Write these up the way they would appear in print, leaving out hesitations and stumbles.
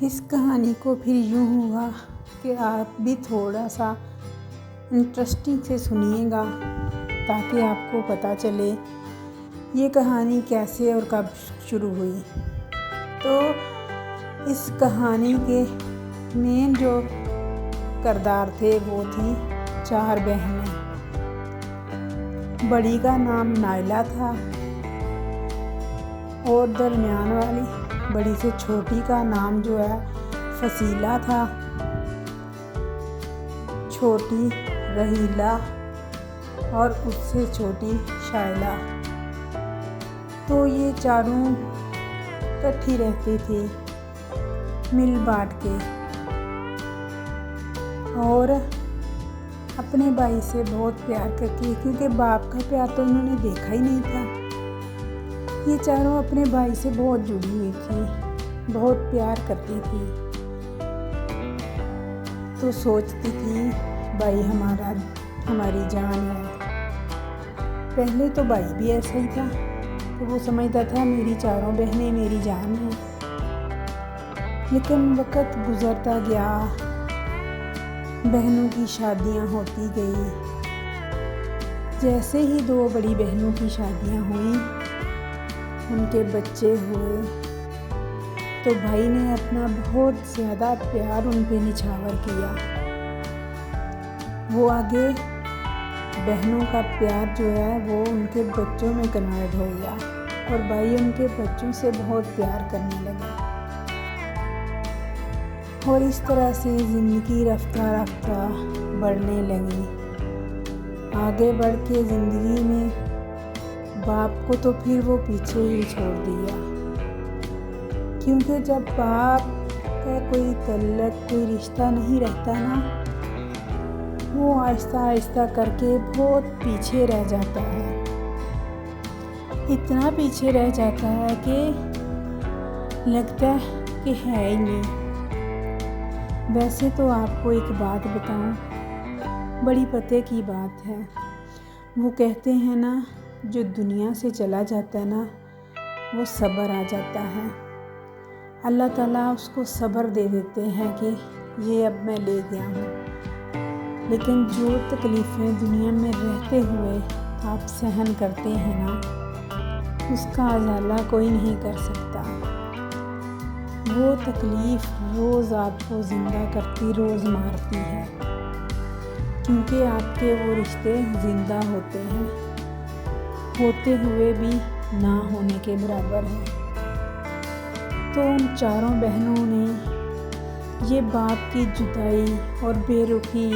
इस कहानी को फिर यूँ हुआ कि आप भी थोड़ा सा इंटरेस्टिंग से सुनिएगा ताकि आपको पता चले ये कहानी कैसे और कब शुरू हुई। तो इस कहानी के मेन जो किरदार थे वो थी 4 बहनें। बड़ी का नाम नाइला था और दरमियान वाली बड़ी से छोटी का नाम जो है फसीला था, छोटी रहीला और उससे छोटी शाइला। तो ये चारों इकट्ठी रहती थी मिल बांट के और अपने भाई से बहुत प्यार करती, क्योंकि बाप का प्यार तो उन्होंने देखा ही नहीं था। ये चारों अपने भाई से बहुत जुड़ी हुई थी, बहुत प्यार करती थी। तो सोचती थी भाई हमारी जान है। पहले तो भाई भी ऐसा ही था, तो वो समझता था मेरी चारों बहनें मेरी जान है। लेकिन वक्त गुजरता गया, बहनों की शादियां होती गई। जैसे ही 2 बड़ी बहनों की शादियां हुई, उनके बच्चे हुए, तो भाई ने अपना बहुत ज़्यादा प्यार उन पे निछावर किया। वो आगे बहनों का प्यार जो है वो उनके बच्चों में कन्वर्ट हो गया और भाई उनके बच्चों से बहुत प्यार करने लगा। और इस तरह से ज़िंदगी रफ्ता रफ्ता बढ़ने लगी। आगे बढ़ के ज़िंदगी में बाप को तो फिर वो पीछे ही छोड़ दिया, क्योंकि जब बाप का कोई तल्लक कोई रिश्ता नहीं रहता ना, वो आहिस्ता आहिस्ता करके बहुत पीछे रह जाता है। इतना पीछे रह जाता है कि लगता है कि है ही नहीं। वैसे तो आपको एक बात बताऊं, बड़ी पते की बात है। वो कहते हैं ना, जो दुनिया से चला जाता है ना, वो सब्र आ जाता है। अल्लाह ताला उसको सब्र दे देते हैं कि ये अब मैं ले गया हूँ। लेकिन जो तकलीफ़ें दुनिया में रहते हुए आप सहन करते हैं ना, उसका अजाला कोई नहीं कर सकता। वो तकलीफ़ रोज़ आपको ज़िंदा करती, रोज़ मारती है, क्योंकि आपके वो रिश्ते ज़िंदा होते हैं, होते हुए भी ना होने के बराबर है। तो उन चारों बहनों ने ये बाप की जुदाई और बेरुखी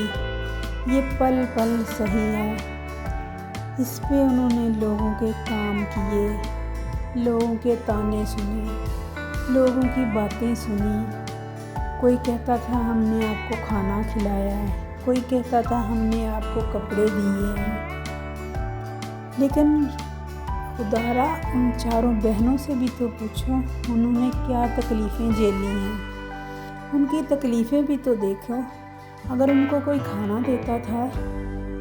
ये पल पल सही है। इस पे उन्होंने लोगों के काम किए, लोगों के ताने सुने, लोगों की बातें सुनी। कोई कहता था हमने आपको खाना खिलाया है, कोई कहता था हमने आपको कपड़े दिए हैं। लेकिन खुदारा उन चारों बहनों से भी तो पूछो, उन्होंने क्या तकलीफ़ें झेली हैं। उनकी तकलीफ़ें भी तो देखो। अगर उनको कोई खाना देता था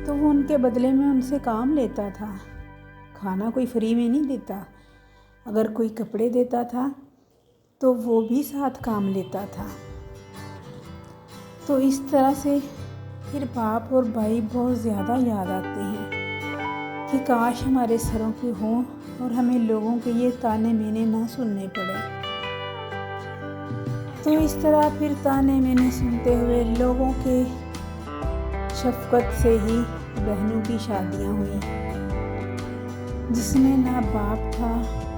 तो वो उनके बदले में उनसे काम लेता था। खाना कोई फ्री में नहीं देता। अगर कोई कपड़े देता था तो वो भी साथ काम लेता था। तो इस तरह से फिर बाप और भाई बहुत ज़्यादा याद आते हैं कि काश हमारे सरों पे हों और हमें लोगों के ये ताने मेने ना सुनने पड़े। तो इस तरह फिर ताने मेने सुनते हुए लोगों के शफ़क़त से ही बहनों की शादियां हुई, जिसमें ना बाप था,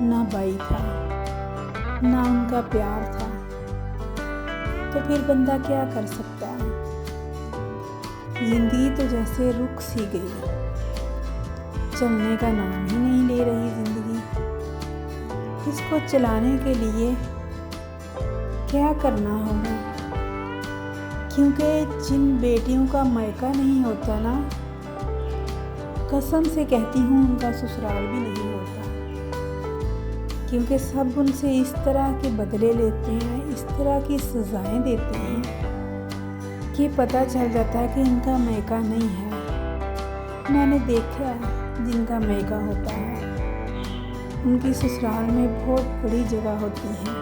ना भाई था, ना उनका प्यार था। तो फिर बंदा क्या कर सकता है। ज़िंदगी तो जैसे रुक सी गई, चलने का नाम ही नहीं ले रही ज़िंदगी। इसको चलाने के लिए क्या करना होगा, क्योंकि जिन बेटियों का मायका नहीं होता ना, कसम से कहती हूँ उनका ससुराल भी नहीं होता। क्योंकि सब उनसे इस तरह के बदले लेते हैं, इस तरह की सज़ाएं देते हैं कि पता चल जाता है कि इनका मायका नहीं है। मैंने देखा है जिनका मायका होता है, उनकी ससुराल में बहुत बड़ी जगह होती है,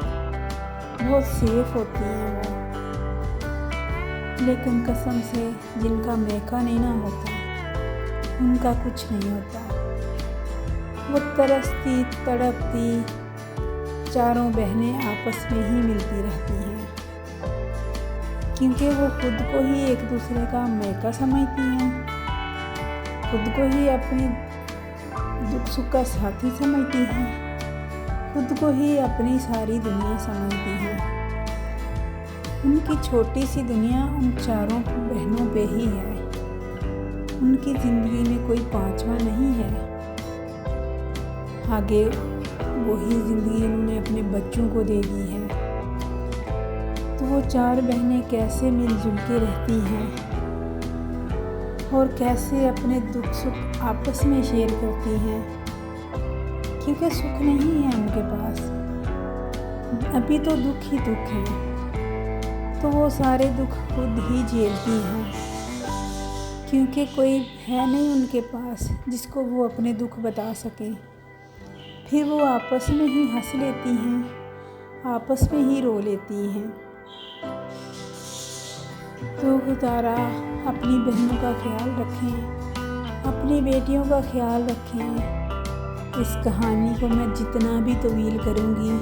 बहुत सेफ होती हैं वो, लेकिन कसम से जिनका मैका नहीं ना होता उनका कुछ नहीं होता। वो तरसती तड़पती चारों बहनें आपस में ही मिलती रहती हैं, क्योंकि वो खुद को ही एक दूसरे का मैका समझती हैं, खुद को ही अपने दुख सुख का साथी समझती हैं, खुद को ही अपनी सारी दुनिया समझती हैं। उनकी छोटी सी दुनिया उन चारों बहनों पे ही है। उनकी ज़िंदगी में कोई पांचवा नहीं है। आगे वही ज़िंदगी उन्होंने अपने बच्चों को दे दी है। तो वो चार बहनें कैसे मिलजुल के रहती हैं और कैसे अपने दुख सुख आपस में शेयर करती हैं, क्योंकि सुख नहीं है उनके पास, अभी तो दुख ही दुख है। तो वो सारे दुख खुद ही झेलती हैं, क्योंकि कोई है नहीं उनके पास जिसको वो अपने दुख बता सके। फिर वो आपस में ही हंस लेती हैं, आपस में ही रो लेती हैं। तो खुदारा अपनी बहनों का ख्याल रखें, अपनी बेटियों का ख्याल रखें। इस कहानी को मैं जितना भी तवील करूँगी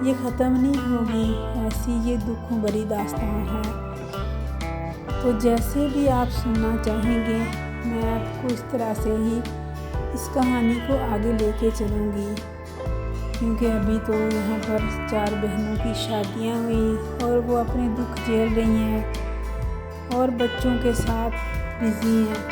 ये ख़त्म नहीं होगी, ऐसी ये दुखों भरी दास्तान है। तो जैसे भी आप सुनना चाहेंगे मैं आपको इस तरह से ही इस कहानी को आगे लेके चलूँगी, क्योंकि अभी तो यहाँ पर चार बहनों की शादियाँ हुई और वो अपने दुख झेल रही हैं और बच्चों के साथ बिज़ी हैं।